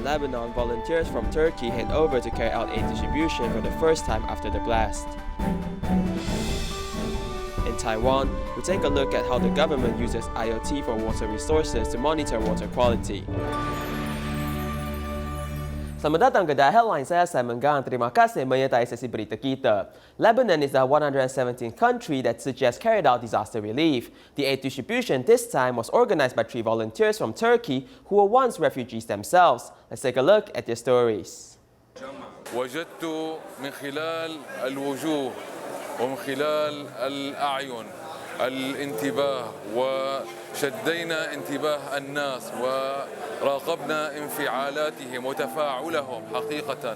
Lebanon, volunteers from Turkey head over to carry out aid distribution for the first time after the blast. In Taiwan, we take a look at how the government uses IoT for water resources to monitor water quality. Selamat datang ke DaAi Headlines, saya Simon Gan. Terima kasih menyertai sesi berita kita. Lebanon is the 117th country that Tzu Chi has carried out disaster relief. The aid distribution this time was organized by 3 volunteers from Turkey who were once refugees themselves. Let's take a look at their stories. وجدت من خلال الوجوه ومن خلال الأعين الانتباه وشدينا انتباه الناس وراقبنا انفعالاتهم وتفاعلهم حقيقة.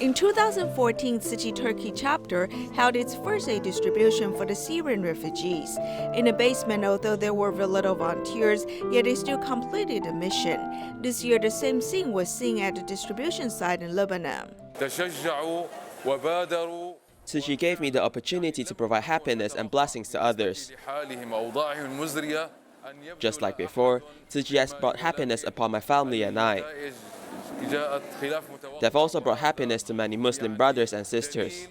In 2014, Tzu Chi Turkey chapter held its first aid distribution for the Syrian refugees. In a basement, although there were very little volunteers, yet they still completed the mission. This year, the same scene was seen at the distribution site in Lebanon. تشجعوا وبادروا. Tzu Chi gave me the opportunity to provide happiness and blessings to others. Just like before, Tzu Chi has brought happiness upon my family and I. They have also brought happiness to many Muslim brothers and sisters.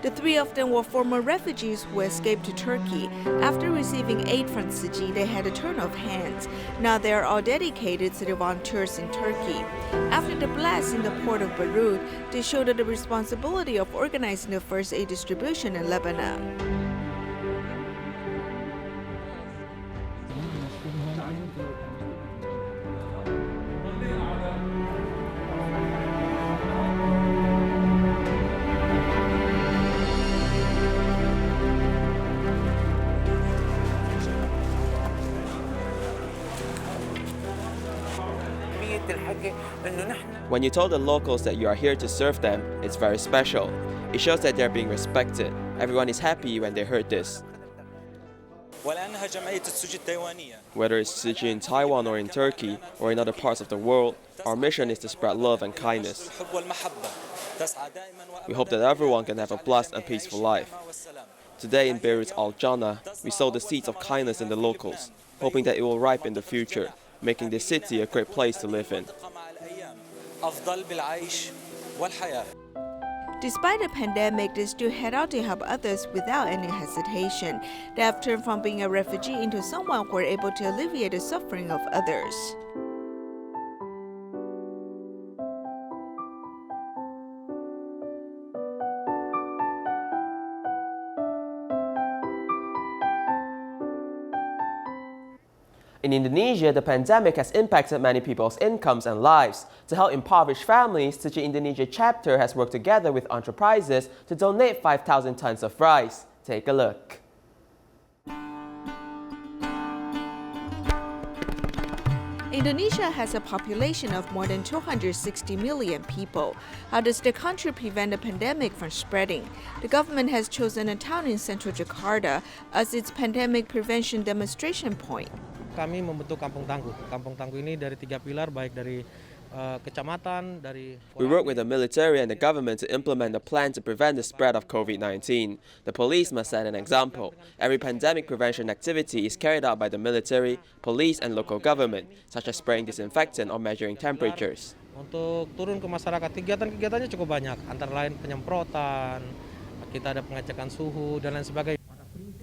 The 3 of them were former refugees who escaped to Turkey. After receiving aid from Tzu Chi, they had a turn of hands. Now they are all dedicated to the volunteers in Turkey. After the blast in the port of Beirut, they shouldered the responsibility of organizing the first aid distribution in Lebanon. When you told the locals that you are here to serve them, it's very special. It shows that they're being respected. Everyone is happy when they heard this. Whether it's Tzu Chi in Taiwan or in Turkey or in other parts of the world, our mission is to spread love and kindness. We hope that everyone can have a blessed and peaceful life. Today in Beirut's Al-Jannah, we sow the seeds of kindness in the locals, hoping that it will ripen in the future, making this city a great place to live in. Despite the pandemic, they still head out to help others without any hesitation. They have turned from being a refugee into someone who are able to alleviate the suffering of others. In Indonesia, the pandemic has impacted many people's incomes and lives. To help impoverished families, Tzu Chi Indonesia chapter has worked together with enterprises to donate 5,000 tons of rice. Take a look. Indonesia has a population of more than 260 million people. How does the country prevent the pandemic from spreading? The government has chosen a town in central Jakarta as its pandemic prevention demonstration point. Kami membentuk kampung tangguh. Kampung tangguh ini dari 3 pilar, baik dari kecamatan, dari. We work with the military and the government to implement a plan to prevent the spread of COVID-19. The police must set an example. Every pandemic prevention activity is carried out by the military, police, and local government, such as spraying disinfectant or measuring temperatures. Untuk turun ke masyarakat, kegiatan-kegiatannya cukup banyak, antara lain penyemprotan, kita ada pengecekan suhu dan lain sebagainya.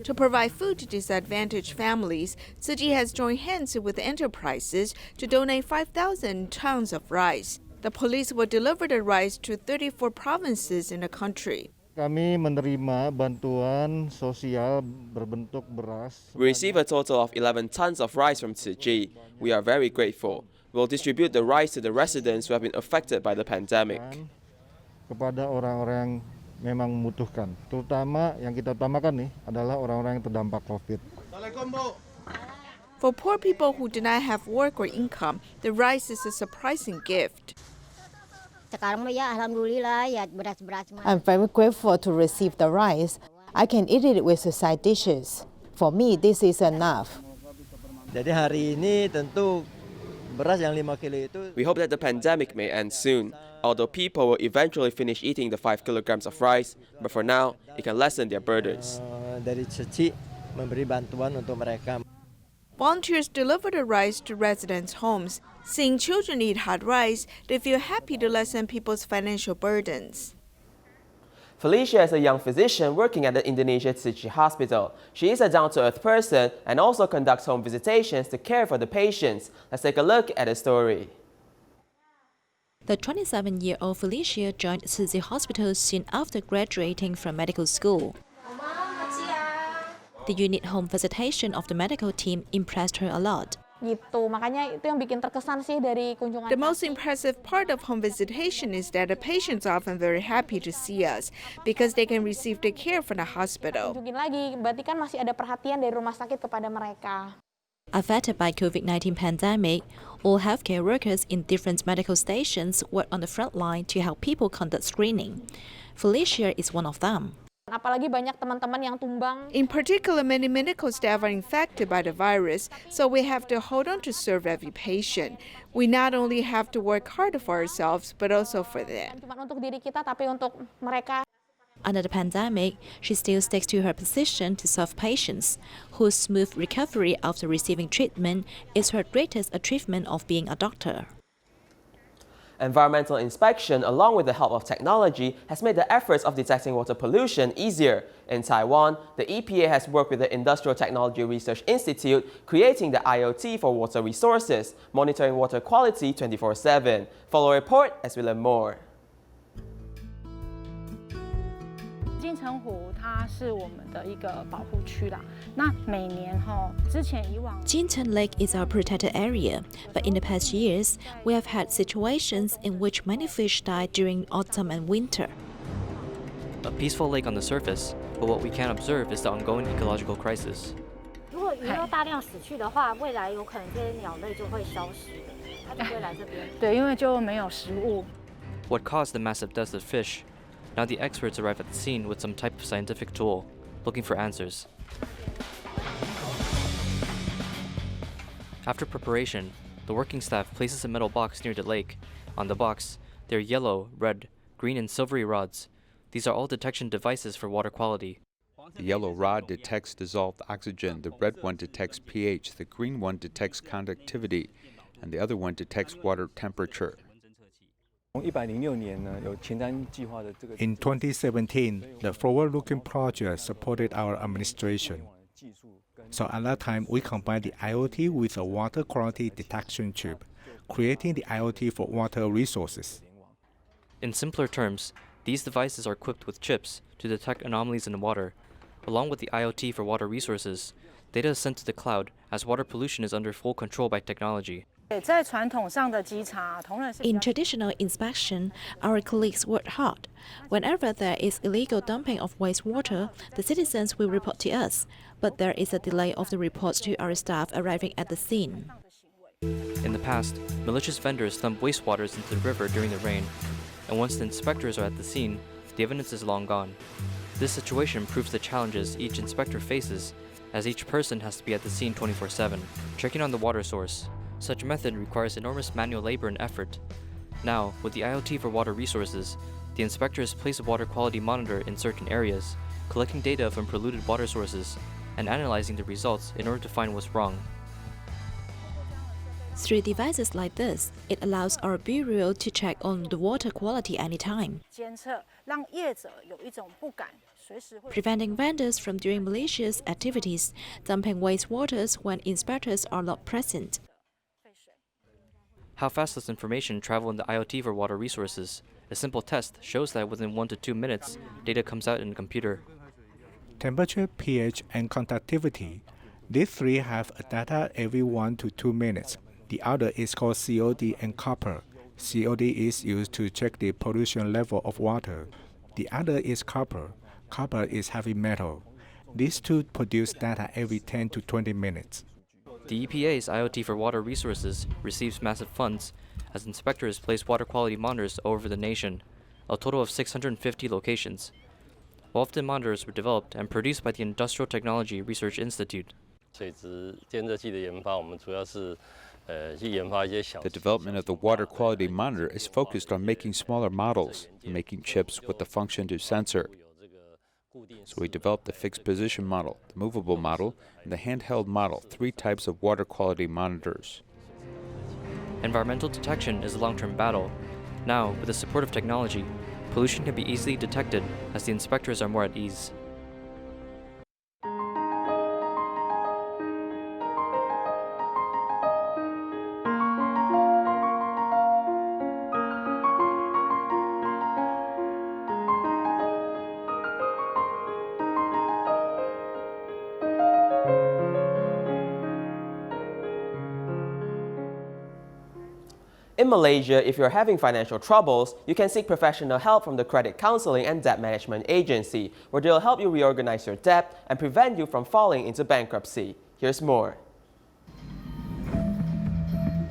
To provide food to disadvantaged families, Tzu Chi has joined hands with enterprises to donate 5,000 tons of rice. The police will deliver the rice to 34 provinces in the country. Kami menerima bantuan sosial berbentuk beras. We receive a total of 11 tons of rice from Tzu Chi. We are very grateful. We'll distribute the rice to the residents who have been affected by the pandemic. Kepada orang-orang memang membutuhkan. Terutama yang kita utamakan nih adalah orang-orang yang terdampak COVID. For poor people who do not have work or income, the rice is a surprising gift. I'm very grateful to receive the rice. I can eat it with the side dishes. For me, this is enough. Jadi hari ini tentu beras yang 5 kilo itu. We hope that the pandemic may end soon, although people will eventually finish eating the 5 kilograms of rice, but for now, it can lessen their burdens. Dari Tzu Chi memberi bantuan untuk mereka. Volunteers deliver the rice to residents' homes. Seeing children eat hot rice, they feel happy to lessen people's financial burdens. Felicia is a young physician working at the Indonesia Tzu Chi Hospital. She is a down-to-earth person and also conducts home visitations to care for the patients. Let's take a look at her story. The 27-year-old Felicia joined Tzu Chi Hospital soon after graduating from medical school. The unit home visitation of the medical team impressed her a lot. The most impressive part of home visitation is that the patients are often very happy to see us because they can receive the care from the hospital. Affected by COVID-19 pandemic, all healthcare workers in different medical stations work on the front line to help people conduct screening. Felicia is one of them. In particular, many medical staff are infected by the virus, so we have to hold on to serve every patient. We not only have to work harder for ourselves, but also for them. Under the pandemic, she still sticks to her position to serve patients, whose smooth recovery after receiving treatment is her greatest achievement of being a doctor. Environmental inspection, along with the help of technology, has made the efforts of detecting water pollution easier. In Taiwan, the EPA has worked with the Industrial Technology Research Institute, creating the IoT for water resources, monitoring water quality 24/7. Follow a report as we learn more. 金城湖它是我们的一个保护区啦。那每年之前以往 Jintan Lake is our protected area, but in the past years, we have had situations in which many fish die during autumn and winter. A peaceful lake on the surface, but what we can't observe is the ongoing ecological crisis. 如果鱼肉大量死去的话，未来有可能这些鸟类就会消失的，它就不会来这边。对，因为就没有食物。What caused the massive deaths of fish? Now the experts arrive at the scene with some type of scientific tool, looking for answers. After preparation, the working staff places a metal box near the lake. On the box, there are yellow, red, green, and silvery rods. These are all detection devices for water quality. The yellow rod detects dissolved oxygen, the red one detects pH, the green one detects conductivity, and the other one detects water temperature. In 2017, the forward-looking project supported our administration. So at that time, we combined the IoT with a water quality detection chip, creating the IoT for water resources. In simpler terms, these devices are equipped with chips to detect anomalies in water. Along with the IoT for water resources, data is sent to the cloud as water pollution is under full control by technology. In traditional inspection, our colleagues work hard. Whenever there is illegal dumping of wastewater, the citizens will report to us, but there is a delay of the reports to our staff arriving at the scene. In the past, malicious vendors dump wastewaters into the river during the rain, and once the inspectors are at the scene, the evidence is long gone. This situation proves the challenges each inspector faces, as each person has to be at the scene 24/7, checking on the water source. Such method requires enormous manual labor and effort. Now, with the IoT for water resources, the inspectors place a water quality monitor in certain areas, collecting data from polluted water sources, and analyzing the results in order to find what's wrong. Through devices like this, it allows our bureau to check on the water quality anytime, preventing vendors from doing malicious activities, dumping wastewaters when inspectors are not present. How fast does information travel in the IoT for water resources? A simple test shows that within 1 to 2 minutes, data comes out in the computer. Temperature, pH, and conductivity. These three have a data every 1 to 2 minutes. The other is called COD and copper. COD is used to check the pollution level of water. The other is copper. Copper is heavy metal. These two produce data every 10 to 20 minutes. The EPA's IoT for Water Resources receives massive funds as inspectors place water quality monitors all over the nation, a total of 650 locations. All of the monitors were developed and produced by the Industrial Technology Research Institute. The development of the water quality monitor is focused on making smaller models and making chips with the function to sensor. So we developed the fixed position model, the movable model, and the handheld model, 3 types of water quality monitors. Environmental detection is a long-term battle. Now, with the support of technology, pollution can be easily detected as the inspectors are more at ease. In Malaysia, if you're having financial troubles, you can seek professional help from the Credit Counseling and Debt Management Agency, where they'll help you reorganize your debt and prevent you from falling into bankruptcy. Here's more.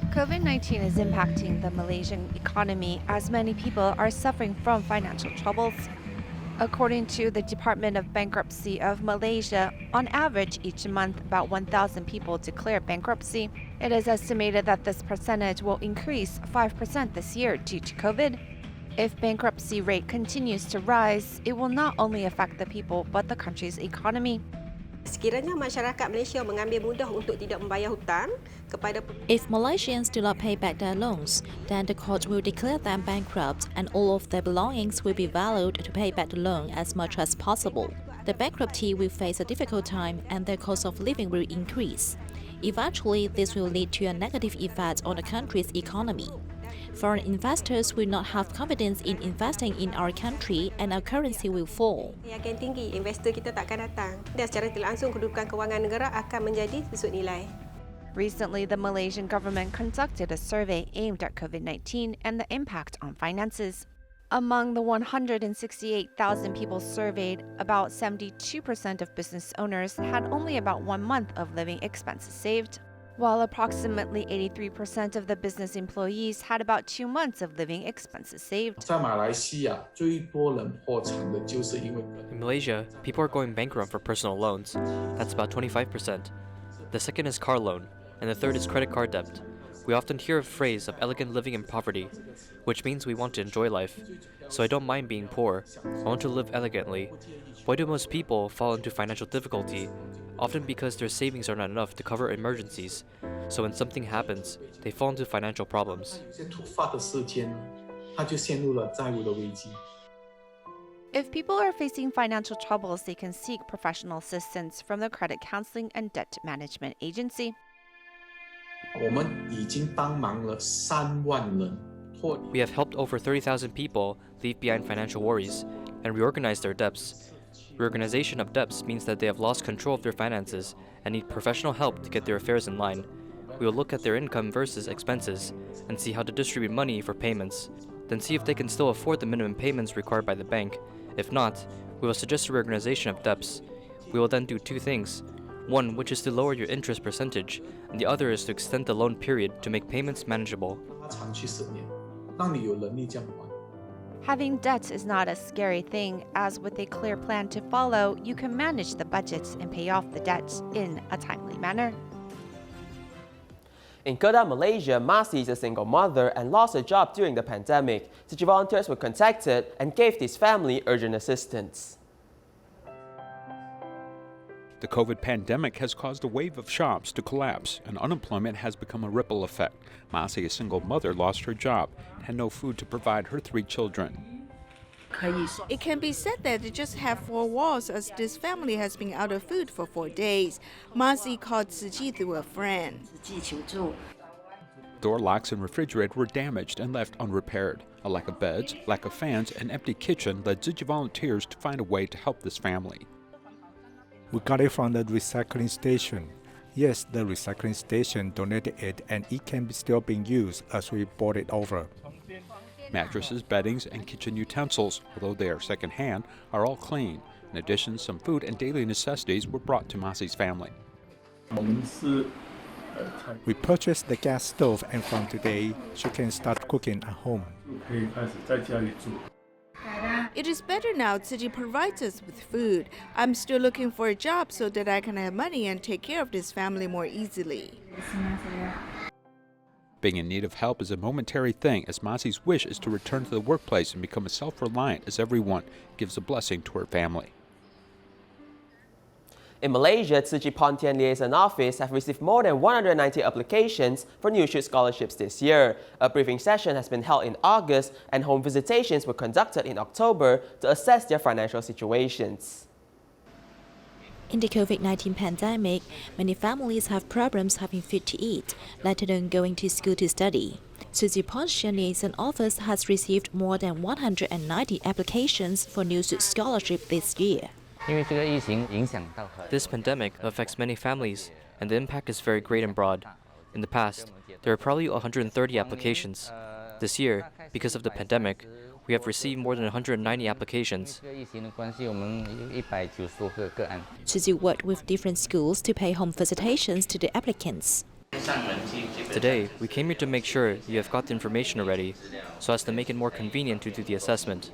COVID-19 is impacting the Malaysian economy as many people are suffering from financial troubles. According to the Department of Bankruptcy of Malaysia, on average each month about 1,000 people declare bankruptcy. It is estimated that this percentage will increase 5% this year due to COVID. If bankruptcy rate continues to rise, it will not only affect the people but the country's economy. Sekiranya masyarakat Malaysia mengambil mudah untuk tidak membayar hutang kepada If Malaysians do not pay back their loans, then the court will declare them bankrupt and all of their belongings will be valued to pay back the loan as much as possible. The bankruptee will face a difficult time and their cost of living will increase. Eventually, this will lead to a negative effect on the country's economy. Foreign investors will not have confidence in investing in our country and our currency will fall. Yakin tinggi, investor kita takkan datang. Dan secara tidak langsung kedudukan kewangan negara akan menjadi susut nilai. Recently, the Malaysian government conducted a survey aimed at COVID-19 and the impact on finances. Among the 168,000 people surveyed, about 72% of business owners had only about 1 month of living expenses saved, while approximately 83% of the business employees had about 2 months of living expenses saved. In Malaysia, people are going bankrupt for personal loans. That's about 25%. The second is car loan, and the third is credit card debt. We often hear a phrase of elegant living in poverty, which means we want to enjoy life. So I don't mind being poor. I want to live elegantly. Why do most people fall into financial difficulty? Often because their savings are not enough to cover emergencies. So when something happens, they fall into financial problems. If people are facing financial troubles, they can seek professional assistance from the Credit Counseling and Debt Management Agency. We have helped over 30,000 people leave behind financial worries and reorganize their debts. Reorganization of debts means that they have lost control of their finances and need professional help to get their affairs in line. We will look at their income versus expenses and see how to distribute money for payments, then see if they can still afford the minimum payments required by the bank. If not, we will suggest a reorganization of debts. We will then do 2 things. One, which is to lower your interest percentage, and the other is to extend the loan period to make payments manageable. Having debt is not a scary thing, as with a clear plan to follow, you can manage the budgets and pay off the debts in a timely manner. In Kedah, Malaysia, Masi is a single mother and lost her job during the pandemic. Tzu Chi volunteers were contacted and gave this family urgent assistance. The COVID pandemic has caused a wave of shops to collapse, and unemployment has become a ripple effect. Masi, a single mother, lost her job and had no food to provide her 3 children. It can be said that they just have 4 walls, as this family has been out of food for 4 days. Masi called Tzu Chi through a friend. Door locks and refrigerator were damaged and left unrepaired. A lack of beds, lack of fans, and empty kitchen led Tzu Chi volunteers to find a way to help this family. We got it from the recycling station. Yes, the recycling station donated it and it can be still being used as we brought it over. Mattresses, beddings, and kitchen utensils, although they are second-hand, are all clean. In addition, some food and daily necessities were brought to Masi's family. We purchased the gas stove, and from today, she can start cooking at home. It is better now. Tzu Chi provides us with food. I'm still looking for a job so that I can have money and take care of this family more easily. Being in need of help is a momentary thing, as Mazi's wish is to return to the workplace and become as self-reliant as everyone, gives a blessing to her family. In Malaysia, Tzu Chi Pontian Liaison Office have received more than 190 applications for New Shoot scholarships this year. A briefing session has been held in August, and home visitations were conducted in October to assess their financial situations. In the COVID-19 pandemic, many families have problems having food to eat, let alone going to school to study. Tzu Chi Pontian Liaison Office has received more than 190 applications for New Shoot scholarship this year. This pandemic affects many families, and the impact is very great and broad. In the past, there were probably 130 applications. This year, because of the pandemic, we have received more than 190 applications. Tzu Chi worked with different schools to pay home visitations to the applicants. Today, we came here to make sure you have got the information already, so as to make it more convenient to do the assessment.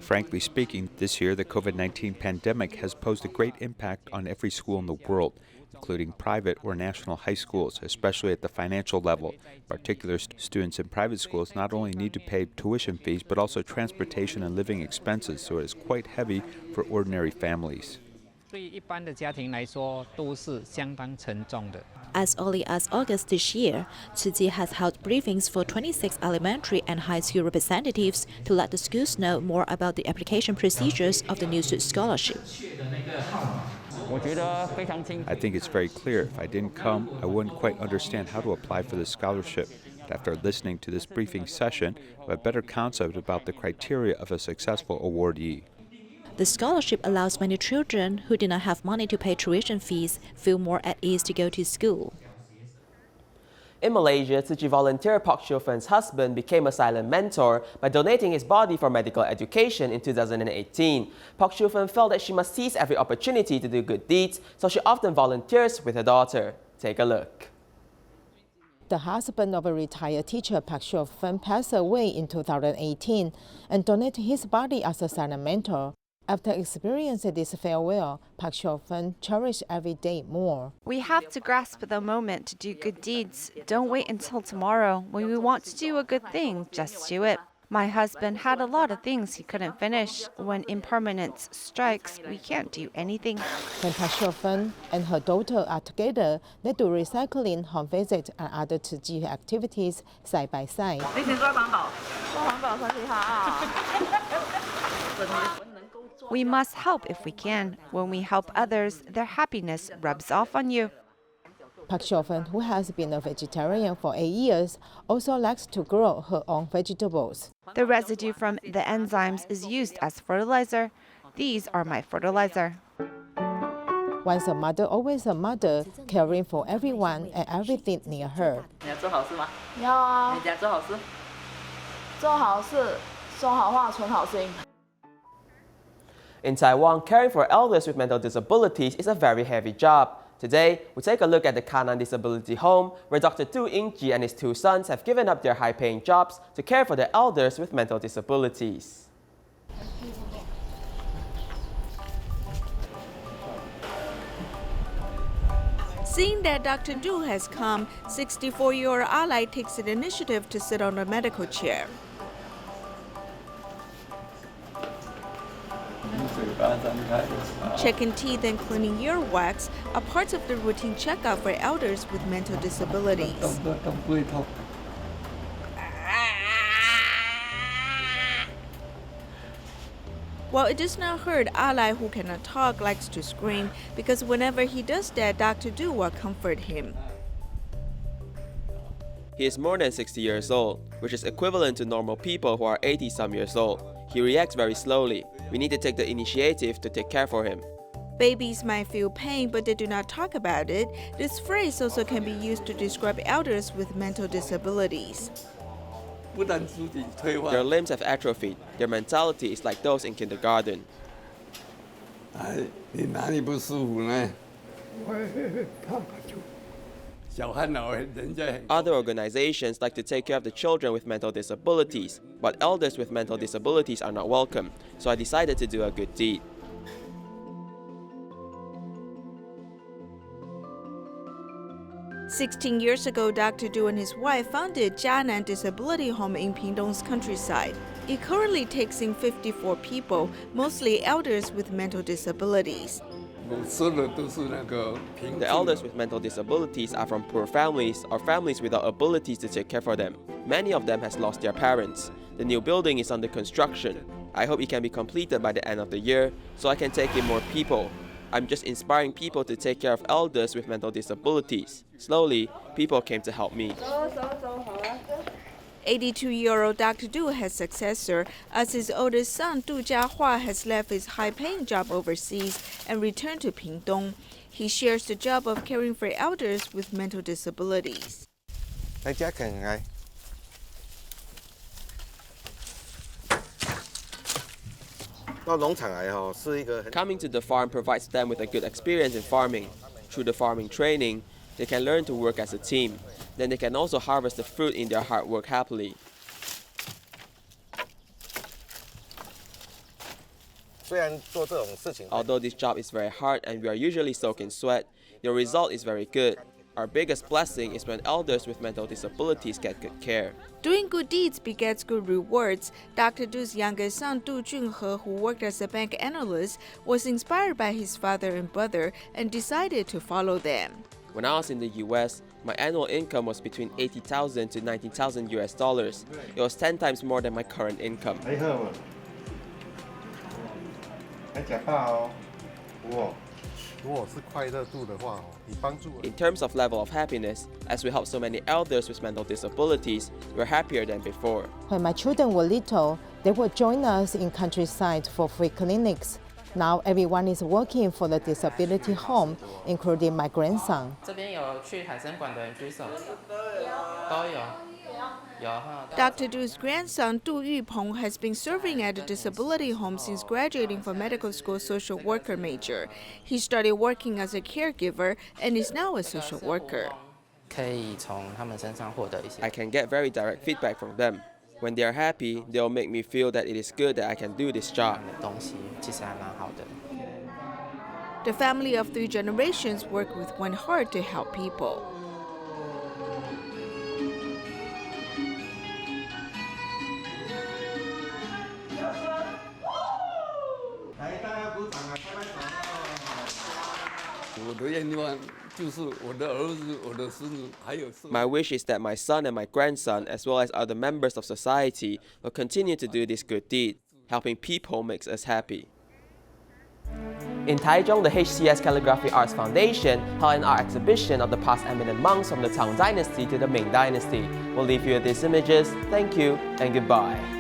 Frankly speaking, this year the COVID-19 pandemic has posed a great impact on every school in the world, including private or national high schools, especially at the financial level. In particular, students in private schools not only need to pay tuition fees, but also transportation and living expenses, so it is quite heavy for ordinary families. As early as August this year, Tzu Chi has held briefings for 26 elementary and high school representatives to let the schools know more about the application procedures of the New Shoot scholarship. I think it's very clear. If I didn't come, I wouldn't quite understand how to apply for this scholarship. But after listening to this briefing session, I have a better concept about the criteria of a successful awardee. The scholarship allows many children who do not have money to pay tuition fees feel more at ease to go to school. In Malaysia, Tzu Chi volunteer Pak Shio Phen's husband became a silent mentor by donating his body for medical education in 2018. Pak Shio Phen felt that she must seize every opportunity to do good deeds, so she often volunteers with her daughter. Take a look. The husband of a retired teacher, Pak Shio Phen, passed away in 2018 and donated his body as a silent mentor. After experiencing this farewell, Pak Shio Phen cherished every day more. We have to grasp the moment to do good deeds. Don't wait until tomorrow. When we want to do a good thing, just do it. My husband had a lot of things he couldn't finish. When impermanence strikes, we can't do anything. When Pak Shio Phen and her daughter are together, they do recycling, home visit, and other Tzu Chi activities side by side. We must help if we can. When we help others, their happiness rubs off on you. Pak Shio Phen, who has been a vegetarian for 8 years, also likes to grow her own vegetables. The residue from the enzymes is used as fertilizer. These are my fertilizer. Once a mother, always a mother, caring for everyone and everything near her. In Taiwan, caring for elders with mental disabilities is a very heavy job. Today, we take a look at the Kanan Disability Home, where Dr. Tu Yingji and his 2 sons have given up their high-paying jobs to care for the elders with mental disabilities. Seeing that Dr. Du has come, 64-year-old ally takes the initiative to sit on a medical chair. Checking teeth and cleaning earwax are parts of the routine checkup for elders with mental disabilities. While it does not hurt, Ally, who cannot talk, likes to scream because whenever he does that, Dr. Du will comfort him. He is more than 60 years old, which is equivalent to normal people who are 80-some years old. He reacts very slowly. We need to take the initiative to take care for him. Babies might feel pain, but they do not talk about it. This phrase also can be used to describe elders with mental disabilities. Their limbs have atrophied. Their mentality is like those in kindergarten. Other organizations like to take care of the children with mental disabilities, but elders with mental disabilities are not welcome, so I decided to do a good deed. "16 years ago, Dr. Du and his wife founded Jianan Disability Home in Pingdong's countryside. It currently takes in 54 people, mostly elders with mental disabilities. The elders with mental disabilities are from poor families or families without abilities to take care for them. Many of them has lost their parents. The new building is under construction. I hope it can be completed by the end of the year so I can take in more people. I'm just inspiring people to take care of elders with mental disabilities. Slowly, people came to help me." 82-year-old Dr. Du has successor, as his oldest son Du Jiahua has left his high-paying job overseas and returned to Pingdong. He shares the job of caring for elders with mental disabilities. Coming to the farm provides them with a good experience in farming. Through the farming training, they can learn to work as a team. Then they can also harvest the fruit in their hard work happily. Although this job is very hard and we are usually soaked in sweat, the result is very good. Our biggest blessing is when elders with mental disabilities get good care. Doing good deeds begets good rewards. Dr. Du's youngest son, Du Junhe, who worked as a bank analyst, was inspired by his father and brother and decided to follow them. When I was in the US, my annual income was between $80,000 to $90,000 US. It was 10 times more than my current income. In terms of level of happiness, as we help so many elders with mental disabilities, we're happier than before. When my children were little, they would join us in countryside for free clinics. Now everyone is working for the disability home, including my grandson. Dr. Du's grandson, Du Yupeng, has been serving at a disability home since graduating from medical school social worker major. He started working as a caregiver and is now a social worker. I can get very direct feedback from them. When they are happy, they'll make me feel that it is good that I can do this job. The family of 3 generations work with one heart to help people. My wish is that my son and my grandson, as well as other members of society, will continue to do this good deed. Helping people makes us happy. In Taichung, the HCS Calligraphy Arts Foundation held an art exhibition of the past eminent monks from the Tang Dynasty to the Ming Dynasty. We'll leave you with these images. Thank you and goodbye.